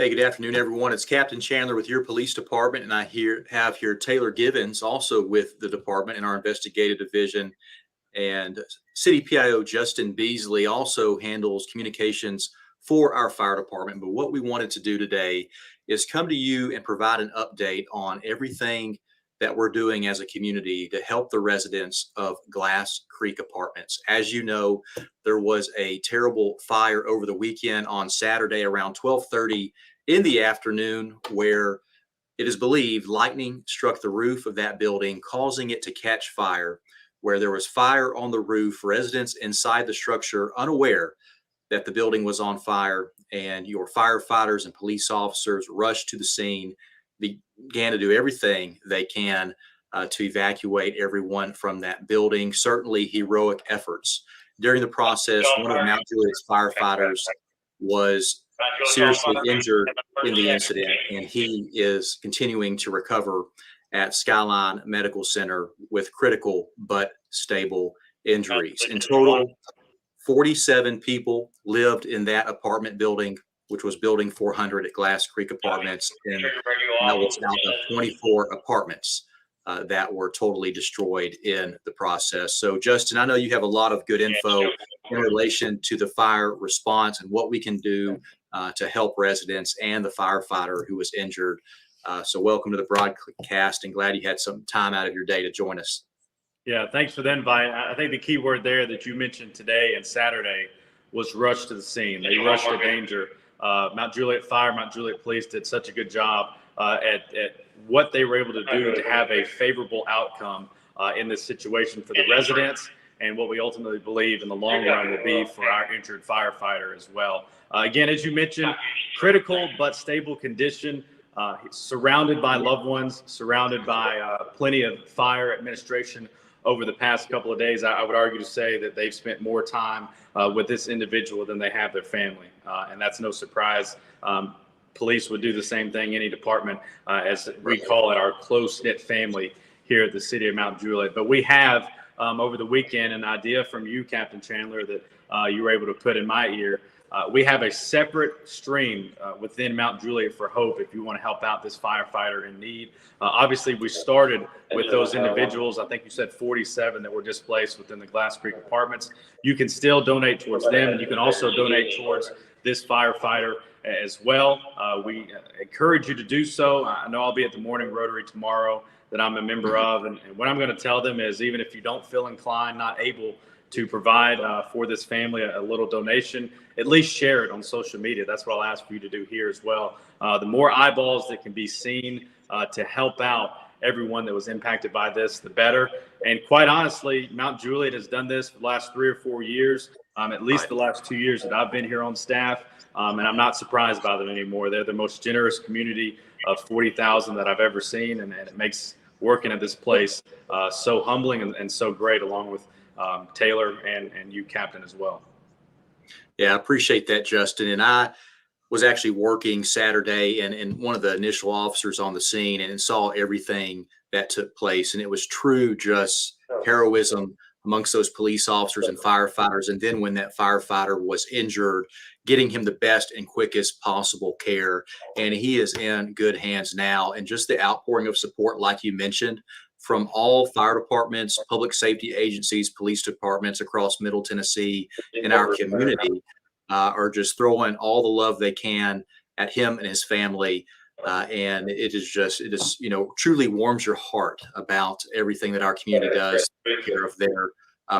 Hey, good afternoon, everyone. It's Captain Chandler with your police department, and have here Taylor Givens, also with the department in our investigative division, and City PIO Justin Beasley also handles communications for our fire department. But what we wanted to do today is come to you and provide an update on everything that we're doing as a community to help the residents of Glass Creek Apartments. As you know, there was a terrible fire over the weekend on Saturday around 12:30 in the afternoon, where it is believed lightning struck the roof of that building, causing it to catch fire. Where there was fire on the roof, residents inside the structure unaware that the building was on fire, and your firefighters and police officers rushed to the scene, began to do everything they can to evacuate everyone from that building. Certainly heroic efforts. During the process, one of Mount Juliet's firefighters was seriously injured in the incident, and he is continuing to recover at Skyline Medical Center with critical but stable injuries. In total, 47 people lived in that apartment building, which was building 400 at Glass Creek Apartments, and that was out of 24 apartments that were totally destroyed in the process. So, Justin, I know you have a lot of good info in relation to the fire response and what we can do to help residents and the firefighter who was injured. So welcome to the broadcast, and glad you had some time out of your day to join us. Yeah, thanks for the invite. I think the key word there that you mentioned today and Saturday was rush to the scene. They rushed to danger. Mount Juliet Fire, Mount Juliet Police did such a good job at what they were able to do to have a favorable outcome in this situation for the residents, and what we ultimately believe in the long run will be for our injured firefighter as well. Again, as you mentioned, critical but stable condition. Surrounded by loved ones, surrounded by plenty of fire administration over the past couple of days. I would argue to say that they've spent more time with this individual than they have their family. And that's no surprise. Police would do the same thing, any department, as we call it, our close-knit family here at the city of Mount Juliet. But we have, over the weekend, an idea from you, Captain Chandler, that you were able to put in my ear. We have a separate stream within Mount Juliet for Hope if you want to help out this firefighter in need. Obviously, we started with those individuals. I think you said 47 that were displaced within the Glass Creek Apartments. You can still donate towards them, and you can also donate towards this firefighter as well. We encourage you to do so. I know I'll be at the Morning Rotary tomorrow that I'm a member of, and what I'm going to tell them is, even if you don't feel inclined, not able to provide for this family a little donation, at least share it on social media. That's what I'll ask for you to do here as well. The more eyeballs that can be seen to help out everyone that was impacted by this, the better. And quite honestly, Mount Juliet has done this for the last 3 or 4 years, at least the last 2 years that I've been here on staff, and I'm not surprised by them anymore. They're the most generous community of 40,000 that I've ever seen, and it makes working at this place so humbling and so great, along with Taylor and you, Captain, as well. Yeah, I appreciate that, Justin. And I was actually working Saturday and one of the initial officers on the scene, and saw everything that took place. And it was true just heroism amongst those police officers and firefighters. And then when that firefighter was injured, getting him the best and quickest possible care. And he is in good hands now. And just the outpouring of support, like you mentioned, from all fire departments, public safety agencies, police departments across Middle Tennessee in our community are just throwing all the love they can at him and his family. And it is, truly warms your heart about everything that our community does to take care of their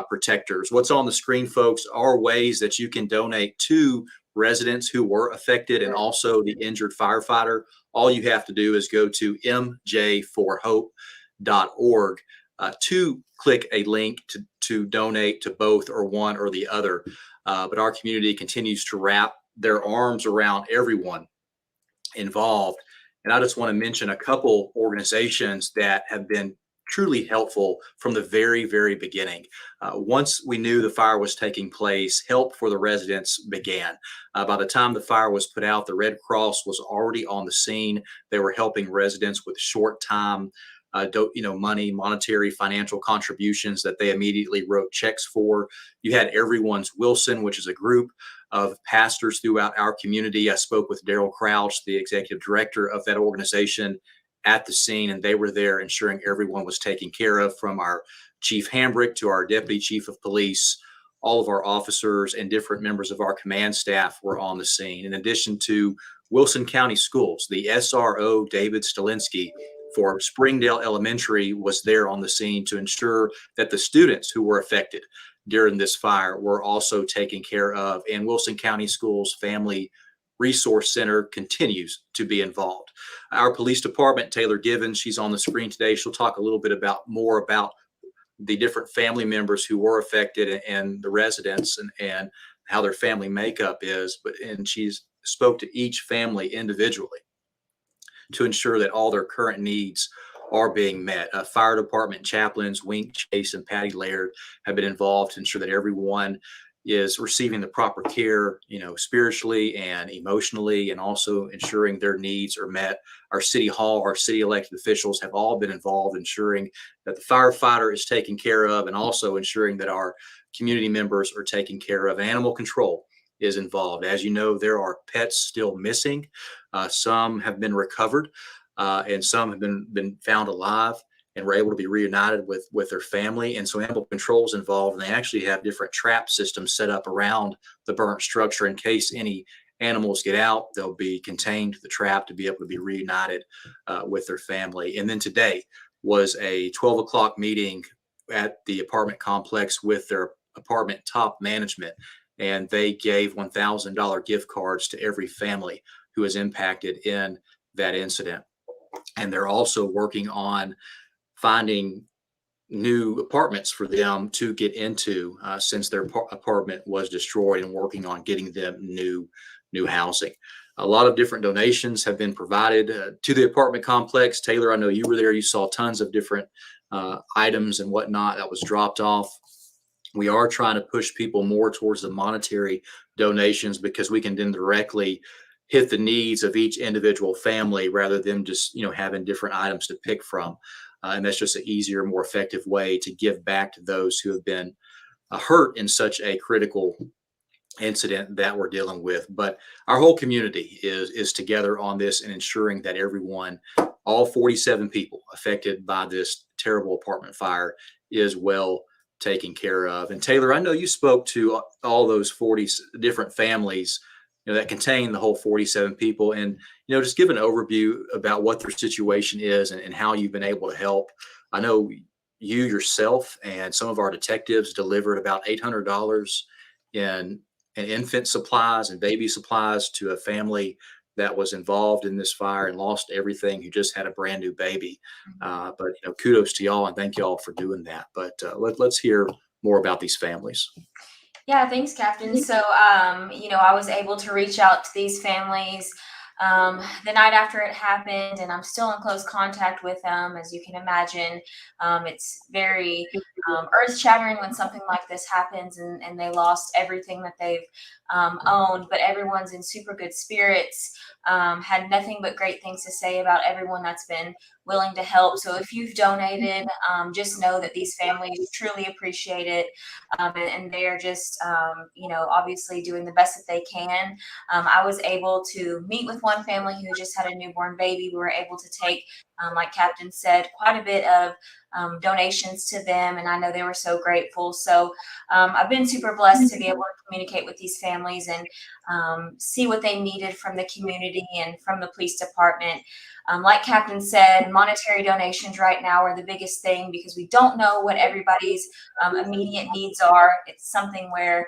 protectors. What's on the screen, folks, are ways that you can donate to residents who were affected and also the injured firefighter. All you have to do is go to MJ4Hope.org to click a link to donate to both or one or the other. But our community continues to wrap their arms around everyone involved. And I just want to mention a couple organizations that have been truly helpful from the very, very beginning. Once we knew the fire was taking place, help for the residents began. By the time the fire was put out, the Red Cross was already on the scene. They were helping residents with short time money, monetary, financial contributions that they immediately wrote checks for. You had Everyone's Wilson, which is a group of pastors throughout our community. I spoke with Daryl Crouch, the executive director of that organization, at the scene, and they were there ensuring everyone was taken care of, from our Chief Hambrick to our Deputy Chief of Police. All of our officers and different members of our command staff were on the scene. In addition to Wilson County Schools, the SRO, David Stalinsky, for Springdale Elementary, was there on the scene to ensure that the students who were affected during this fire were also taken care of. And Wilson County Schools Family Resource Center continues to be involved. Our police department, Taylor Givens, she's on the screen today. She'll talk a little bit more about the different family members who were affected and the residents and how their family makeup is. And she's spoke to each family individually to ensure that all their current needs are being met. Fire department chaplains, Wink Chase and Patty Laird, have been involved to ensure that everyone is receiving the proper care, spiritually and emotionally, and also ensuring their needs are met. Our city hall, our city elected officials have all been involved, ensuring that the firefighter is taken care of, and also ensuring that our community members are taken care of. Animal control is involved. As you know, there are pets still missing. Some have been recovered, and some have been found alive and were able to be reunited with their family. And so animal control is involved, and they actually have different trap systems set up around the burnt structure in case any animals get out. They'll be contained to the trap to be able to be reunited with their family. And then today was a 12 o'clock meeting at the apartment complex with their apartment top management, and they gave $1,000 gift cards to every family who was impacted in that incident. And they're also working on finding new apartments for them to get into since their apartment was destroyed, and working on getting them new housing. A lot of different donations have been provided to the apartment complex. Taylor, I know you were there. You saw tons of different items and whatnot that was dropped off. We are trying to push people more towards the monetary donations, because we can then directly hit the needs of each individual family rather than just having different items to pick from. And that's just an easier, more effective way to give back to those who have been hurt in such a critical incident that we're dealing with. But our whole community is together on this and ensuring that everyone, all 47 people affected by this terrible apartment fire, is well taken care of. And Taylor, I know you spoke to all those 40 different families that contain the whole 47 people, and just give an overview about what their situation is and how you've been able to help. I know you yourself and some of our detectives delivered about $800 in infant supplies and baby supplies to a family that was involved in this fire and lost everything, who just had a brand new baby. But kudos to y'all, and thank y'all for doing that. But let's hear more about these families. Yeah, thanks, Captain. So, I was able to reach out to these families the night after it happened, and I'm still in close contact with them. As you can imagine, it's very earth-shattering when something like this happens, and they lost everything that they've owned, but everyone's in super good spirits. Had nothing but great things to say about everyone that's been willing to help. So if you've donated, just know that these families truly appreciate it, and they're just, obviously doing the best that they can. I was able to meet with one family who just had a newborn baby. We were able to take, like Captain said, quite a bit of donations to them, and I know they were so grateful. So I've been super blessed to be able to communicate with these families and see what they needed from the community and from the police department. Like Captain said, monetary donations right now are the biggest thing, because we don't know what everybody's immediate needs are. It's something where,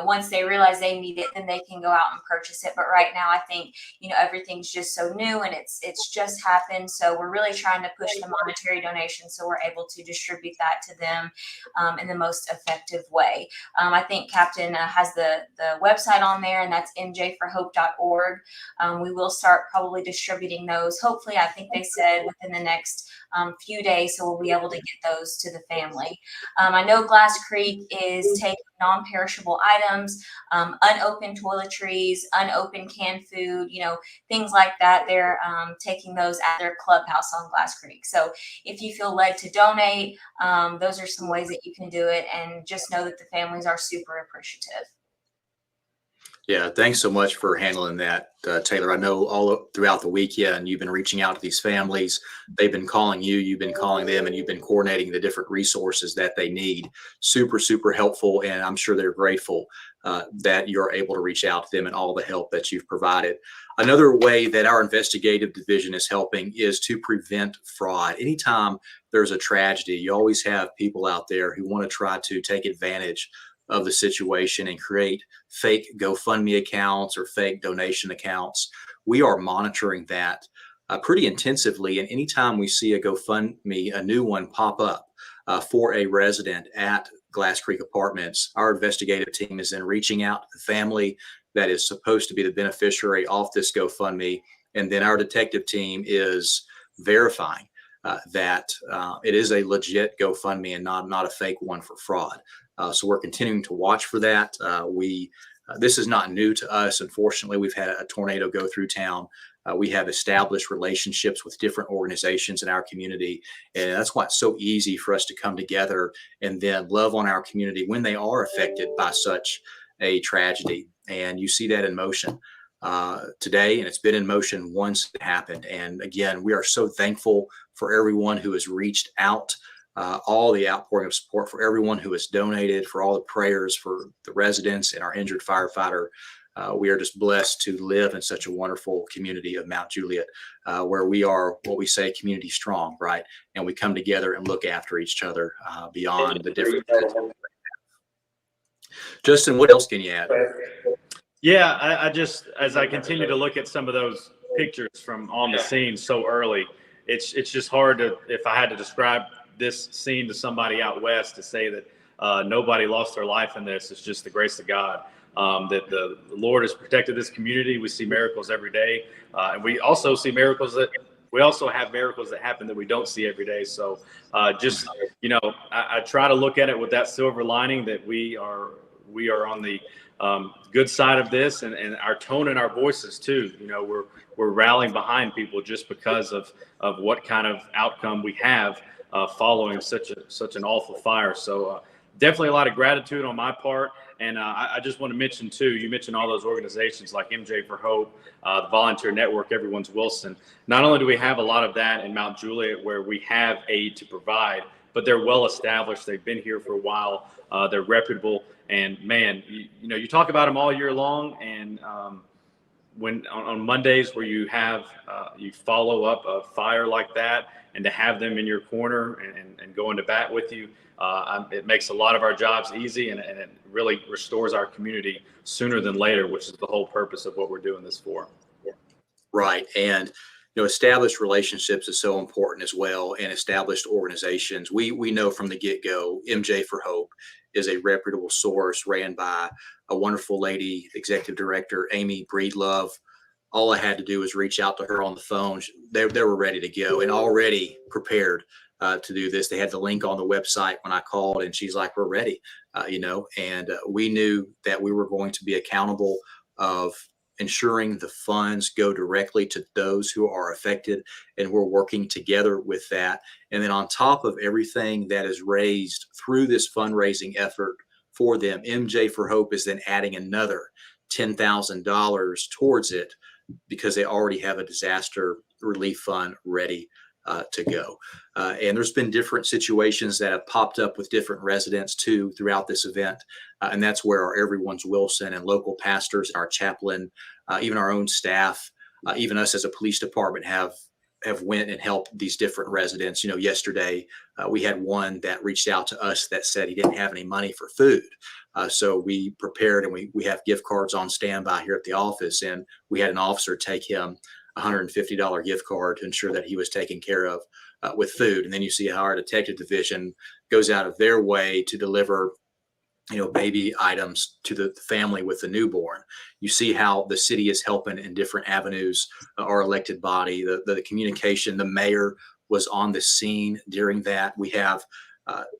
once they realize they need it, then they can go out and purchase it. But right now, I think, everything's just so new, and it's just happened. So we're really trying to push the monetary donations so we're able to distribute that to them in the most effective way. I think Captain has the website on there, and that's mjforhope.org. We will start probably distributing those. Hopefully, I think they said within the next few days, so we'll be able to get those to the family. I know Glass Creek is taking non-perishable items, unopened toiletries, unopened canned food, things like that. They're taking those at their clubhouse on Glass Creek. So if you feel led to donate, those are some ways that you can do it, and just know that the families are super appreciative. Yeah, thanks so much for handling that, Taylor. I know throughout the weekend you've been reaching out to these families. They've been calling you, you've been calling them, and you've been coordinating the different resources that they need. Super, super helpful, and I'm sure they're grateful that you're able to reach out to them and all the help that you've provided. Another way that our investigative division is helping is to prevent fraud. Anytime there's a tragedy, you always have people out there who want to try to take advantage of the situation and create fake GoFundMe accounts or fake donation accounts. We are monitoring that pretty intensively. And anytime we see a GoFundMe, a new one pop up for a resident at Glass Creek Apartments, our investigative team is then reaching out to the family that is supposed to be the beneficiary off this GoFundMe. And then our detective team is verifying that it is a legit GoFundMe and not a fake one for fraud. So we're continuing to watch for that. This is not new to us. Unfortunately, we've had a tornado go through town. We have established relationships with different organizations in our community. And that's why it's so easy for us to come together and then love on our community when they are affected by such a tragedy. And you see that in motion today, and it's been in motion once it happened. And again, we are so thankful for everyone who has reached out, all the outpouring of support, for everyone who has donated, for all the prayers for the residents and our injured firefighter. We are just blessed to live in such a wonderful community of Mount Juliet, where we are what we say community strong, right? And we come together and look after each other beyond the differences. Justin, what else can you add? Yeah, I just, as I continue to look at some of those pictures from on the scene so early, it's just hard to, if I had to describe this scene to somebody out west, to say that nobody lost their life in this. It's just the grace of God, that the Lord has protected this community. We see miracles every day, and we also see miracles that happen that we don't see every day. So just, I try to look at it with that silver lining, that we are on the good side of this, and our tone and our voices too. We're rallying behind people just because of what kind of outcome we have following such an awful fire. So definitely a lot of gratitude on my part. And I just want to mention too, you mentioned all those organizations like MJ for Hope, the Volunteer Network, Everyone's Wilson. Not only do we have a lot of that in Mount Juliet where we have aid to provide, but they're well established. They've been here for a while. They're reputable. And man, you talk about them all year long. And when on Mondays where you have you follow up a fire like that, and to have them in your corner and go into bat with you, it makes a lot of our jobs easy, and it really restores our community sooner than later, which is the whole purpose of what we're doing this for. Right. And established relationships is so important as well, and established organizations. We know from the get-go, MJ for Hope is a reputable source ran by a wonderful lady, executive director, Amy Breedlove. All I had to do was reach out to her on the phone. They were ready to go and already prepared to do this. They had the link on the website when I called, and she's like, we're ready, and we knew that we were going to be accountable of ensuring the funds go directly to those who are affected, and we're working together with that. And then on top of everything that is raised through this fundraising effort for them, MJ for Hope is then adding another $10,000 towards it, because they already have a disaster relief fund ready to go. And there's been different situations that have popped up with different residents too throughout this event. And that's where our Everyone's Wilson and local pastors and our chaplain, even our own staff, even us as a police department have went and helped these different residents. Yesterday we had one that reached out to us that said he didn't have any money for food. So we prepared, and we have gift cards on standby here at the office, and we had an officer take him a $150 gift card to ensure that he was taken care of with food. And then you see how our detective division goes out of their way to deliver baby items to the family with the newborn. You see how the city is helping in different avenues. Our elected body, the communication, the mayor was on the scene during that. We have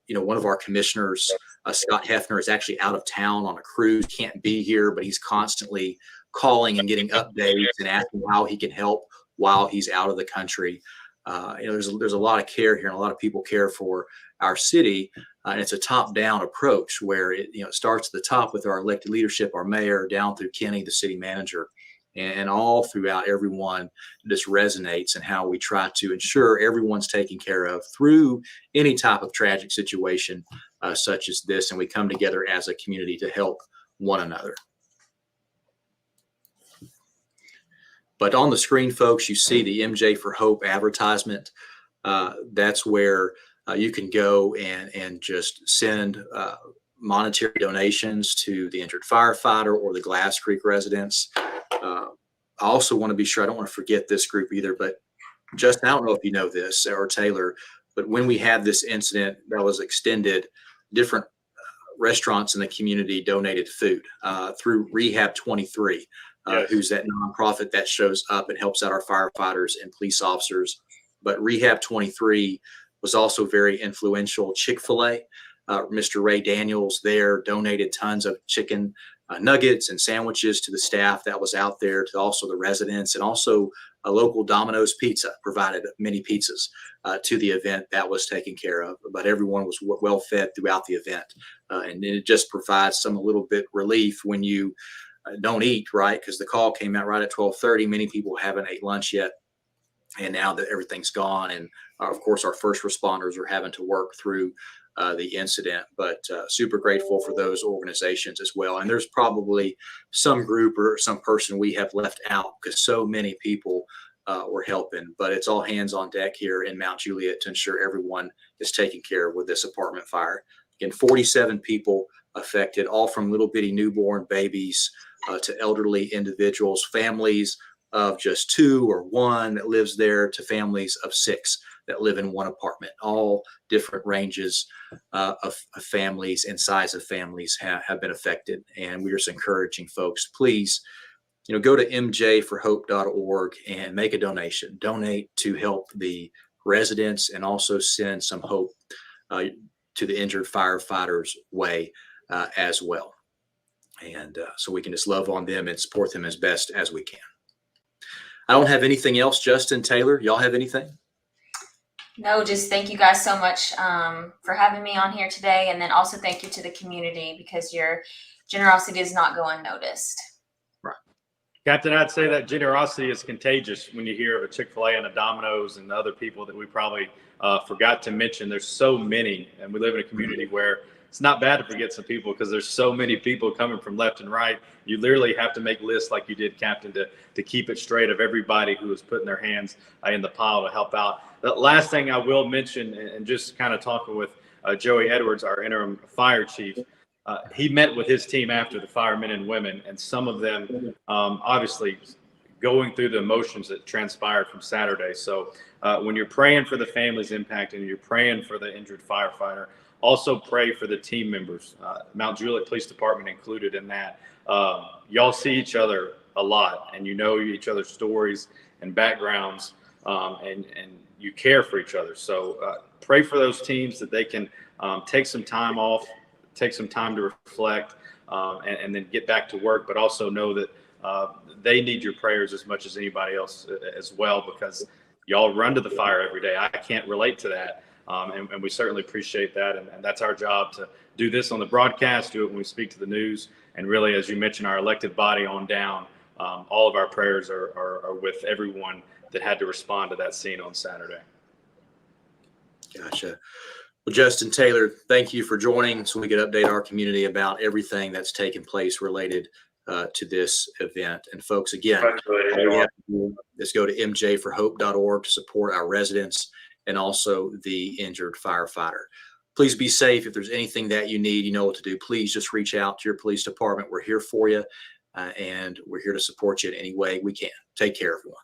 one of our commissioners, Scott Hefner, is actually out of town on a cruise, can't be here, but he's constantly calling and getting updates and asking how he can help while he's out of the country. there's a lot of care here, and a lot of people care for our city. And it's a top-down approach where it starts at the top with our elected leadership, our mayor, down through Kenny, the city manager, and all throughout everyone. This resonates in how we try to ensure everyone's taken care of through any type of tragic situation such as this, and we come together as a community to help one another. But on the screen, folks, you see the MJ for Hope advertisement. That's where you can go and just send monetary donations to the injured firefighter or the Glass Creek residents. I also want to be sure, I don't want to forget this group either, but Justin, I don't know if you know this, or Taylor, but when we had this incident that was extended, different restaurants in the community donated food through Rehab 23, Yes. who's that nonprofit that shows up and helps out our firefighters and police officers. But Rehab 23 was also very influential. Chick-fil-A, Mr. Ray Daniels there donated tons of chicken nuggets and sandwiches to the staff that was out there, to also the residents, and also a local Domino's Pizza provided many pizzas to the event that was taken care of. But everyone was well fed throughout the event, and it just provides some a little bit relief when you don't eat, right? Because the call came out right at 12:30. Many people haven't ate lunch yet, and now that everything's gone, and of course our first responders are having to work through the incident, but super grateful for those organizations as well. And there's probably some group or some person we have left out because so many people were helping, but it's all hands on deck here in Mount Juliet to ensure everyone is taken care of with this apartment fire. Again, 47 people affected, all from little bitty newborn babies to elderly individuals, families of just 2 or 1 that lives there, to families of 6 that live in one apartment. All different ranges of families and size of families have been affected. And we're just encouraging folks, please, go to mjforhope.org and make a donation. Donate to help the residents and also send some hope to the injured firefighters' way as well. And so we can just love on them and support them as best as we can. I don't have anything else. Justin, Taylor, y'all have anything? No, just thank you guys so much for having me on here today. And then also thank you to the community, because your generosity does not go unnoticed. Right. Captain, I'd say that generosity is contagious when you hear of a Chick-fil-A and a Domino's and the other people that we probably forgot to mention. There's so many, and we live in a community where it's not bad to forget some people, because there's so many people coming from left and right. You literally have to make lists like you did, Captain, to keep it straight of everybody who is putting their hands in the pile to help out. The last thing I will mention, and just kind of talking with Joey Edwards, our interim fire chief, he met with his team after the firemen and women, and some of them obviously going through the emotions that transpired from Saturday. So when you're praying for the families impacted and you're praying for the injured firefighter, also pray for the team members, Mount Juliet Police Department included in that. Y'all see each other a lot, and you know each other's stories and backgrounds, and you care for each other. So pray for those teams that they can take some time off, take some time to reflect, and then get back to work. But also know that they need your prayers as much as anybody else as well, because y'all run to the fire every day. I can't relate to that. And we certainly appreciate that. And that's our job, to do this on the broadcast, do it when we speak to the news. And really, as you mentioned, our elected body on down, all of our prayers are with everyone that had to respond to that scene on Saturday. Gotcha. Well, Justin, Taylor, thank you for joining so we could update our community about everything that's taken place related to this event. And folks, again, all we have to do is go to mjforhope.org to support our residents and also the injured firefighter. Please be safe. If there's anything that you need, you know what to do. Please just reach out to your police department. We're here for you, and we're here to support you in any way we can. Take care, everyone.